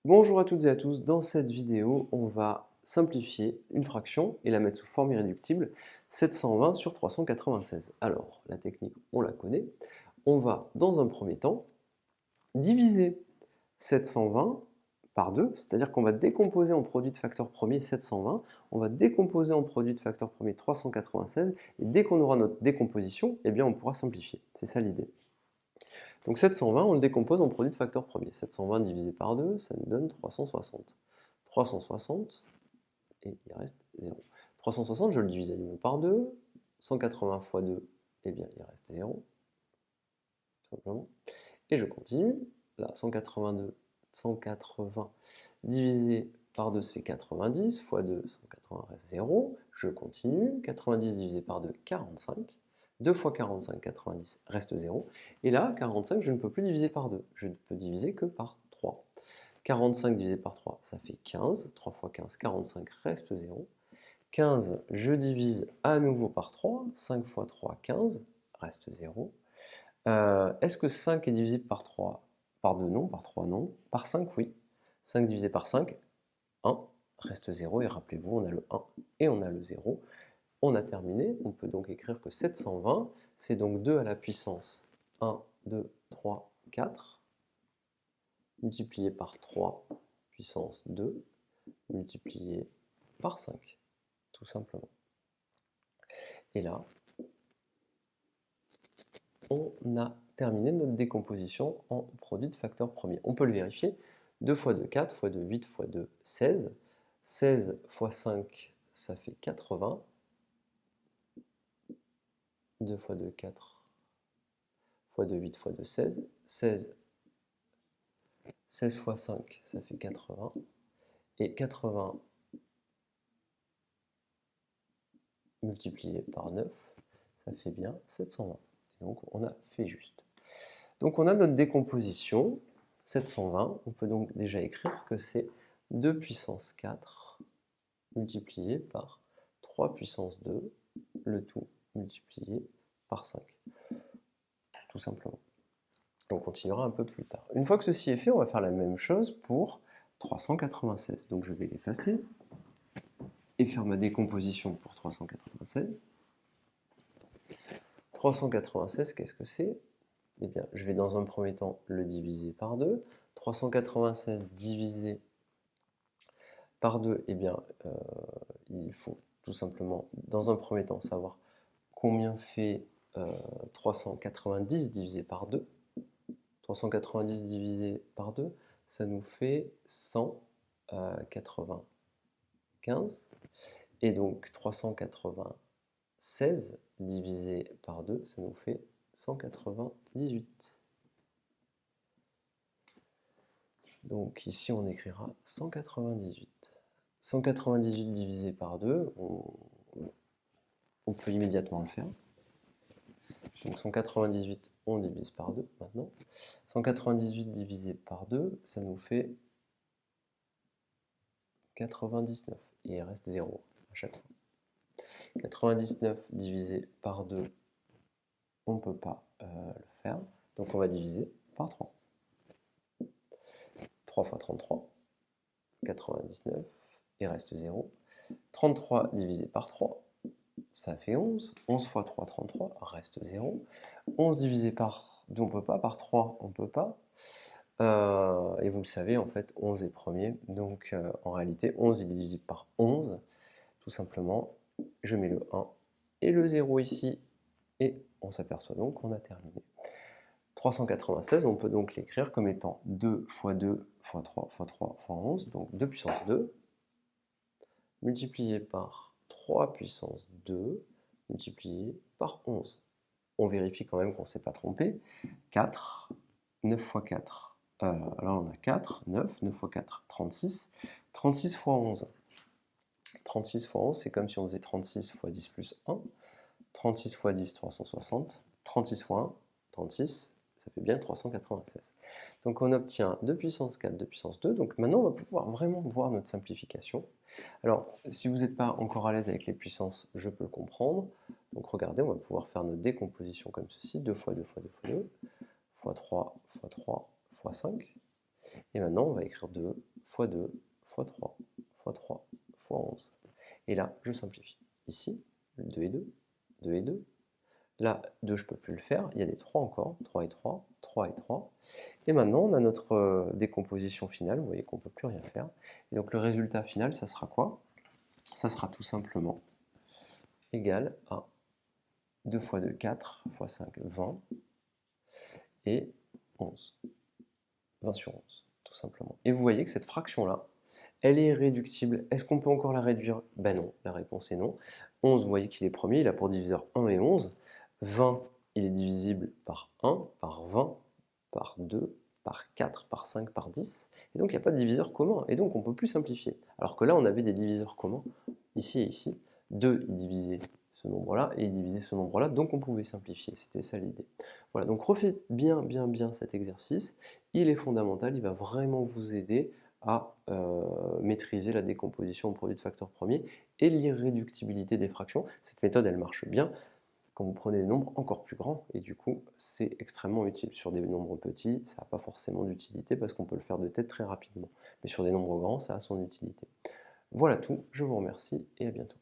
Bonjour à toutes et à tous, dans cette vidéo, on va simplifier une fraction et la mettre sous forme irréductible, 720 sur 396. Alors, la technique, on la connaît. On va, dans un premier temps, diviser 720 par 2, c'est-à-dire qu'on va décomposer en produit de facteur premier 720, on va décomposer en produit de facteur premier 396, et dès qu'on aura notre décomposition, eh bien on pourra simplifier. C'est ça l'idée. Donc 720, on le décompose en produit de facteur premier. 720 divisé par 2, ça nous donne 360. 360, et il reste 0. 360, je le divise à nouveau par 2. 180 fois 2, eh bien il reste 0, tout simplement. Et je continue. Là, 182, 180 divisé par 2, ça fait 90. Fois 2, 180 reste 0. Je continue. 90 divisé par 2, 45. 2 fois 45, 90 reste 0. Et là, 45, je ne peux plus diviser par 2. Je ne peux diviser que par 3. 45 divisé par 3, ça fait 15. 3 fois 15, 45 reste 0. 15, je divise à nouveau par 3. 5 fois 3, 15 reste 0. Est-ce que 5 est divisible par 3? Par 2, non. Par 3, non. Par 5, oui. 5 divisé par 5, 1 reste 0. Et rappelez-vous, on a le 1 et on a le 0. On a terminé. On peut donc écrire que 720, c'est donc 2 à la puissance 1, 2, 3, 4, multiplié par 3 puissance 2, multiplié par 5, tout simplement. Et là, on a terminé notre décomposition en produit de facteur premier. On peut le vérifier. 2 fois 2, 4, fois 2, 8, fois 2, 16. 16 fois 5, ça fait 80. 2 fois 2, 4, fois 2, 8, fois 2, 16. 16 fois 5, ça fait 80. Et 80 multiplié par 9, ça fait bien 720. Et donc on a fait juste. Donc on a notre décomposition, 720. On peut donc déjà écrire que c'est 2 puissance 4 multiplié par 3 puissance 2, le tout multiplié par 5, tout simplement. On continuera un peu plus tard. Une fois que ceci est fait, on va faire la même chose pour 396. Donc je vais l'effacer et faire ma décomposition pour 396. 396, qu'est-ce que c'est? Eh bien, je vais dans un premier temps le diviser par 2. 396 divisé par 2, eh bien, il faut tout simplement, dans un premier temps, savoir combien fait 390 divisé par 2. 390 divisé par 2, ça nous fait 195. Et donc 396 divisé par 2, ça nous fait 198. Donc ici, on écrira 198. 198 divisé par 2, on peut immédiatement le faire. Donc 198, on divise par 2 maintenant. 198 divisé par 2, ça nous fait 99. Et il reste 0 à chaque fois. 99 divisé par 2, on ne peut pas le faire. Donc on va diviser par 3. 3 fois 33, 99, il reste 0. 33 divisé par 3, ça fait 11. 11 fois 3, 33, reste 0. 11 divisé par 2, on ne peut pas. Par 3, on ne peut pas. Et vous le savez, en fait, 11 est premier. Donc, en réalité, 11, il est divisible par 11. Tout simplement, je mets le 1 et le 0 ici. Et on s'aperçoit donc qu'on a terminé. 396, on peut donc l'écrire comme étant 2 fois 2 fois 3 fois 3 fois 11. Donc 2 puissance 2, multiplié par 3 puissance 2, multiplié par 11. On vérifie quand même qu'on ne s'est pas trompé. 4, 9 fois 4, alors on a 4, 9, 9 fois 4, 36. 36 fois 11. 36 fois 11, c'est comme si on faisait 36 fois 10 plus 1. 36 fois 10, 360. 36 fois 1, 36, ça fait bien 396. Donc on obtient 2 puissance 4, 2 puissance 2. Donc maintenant, on va pouvoir vraiment voir notre simplification. Alors, si vous n'êtes pas encore à l'aise avec les puissances, je peux le comprendre. Donc regardez, on va pouvoir faire notre décomposition comme ceci. 2 fois 2 fois 2 fois 2, fois 3 fois 3 fois 5. Et maintenant, on va écrire 2 fois 2, fois 3, fois 3, fois 11. Et là, je simplifie. Ici, 2 et 2, 2 et 2. Là, 2, je ne peux plus le faire. Il y a des 3 encore, 3 et 3, 3 et 3. Et maintenant, on a notre décomposition finale. Vous voyez qu'on ne peut plus rien faire. Et donc, le résultat final, ça sera quoi? Ça sera tout simplement égal à 2 fois 2, 4, fois 5, 20, et 11. 20 sur 11, tout simplement. Et vous voyez que cette fraction-là, elle est irréductible. Est-ce qu'on peut encore la réduire? Ben non, la réponse est non. 11, vous voyez qu'il est premier, il a pour diviseur 1 et 11. 20, il est divisible par 1, par 20, par 2, par 4, par 5, par 10. Et donc, il n'y a pas de diviseur commun. Et donc, on ne peut plus simplifier. Alors que là, on avait des diviseurs communs, ici et ici. 2, il divisait ce nombre-là, et il divisait ce nombre-là. Donc, on pouvait simplifier. C'était ça l'idée. Voilà, donc refaites bien, bien, bien cet exercice. Il est fondamental, il va vraiment vous aider à maîtriser la décomposition en produit de facteurs premiers et l'irréductibilité des fractions. Cette méthode, elle marche bien quand vous prenez des nombres encore plus grands, et du coup, c'est extrêmement utile. Sur des nombres petits, ça n'a pas forcément d'utilité parce qu'on peut le faire de tête très rapidement. Mais sur des nombres grands, ça a son utilité. Voilà tout, je vous remercie et à bientôt.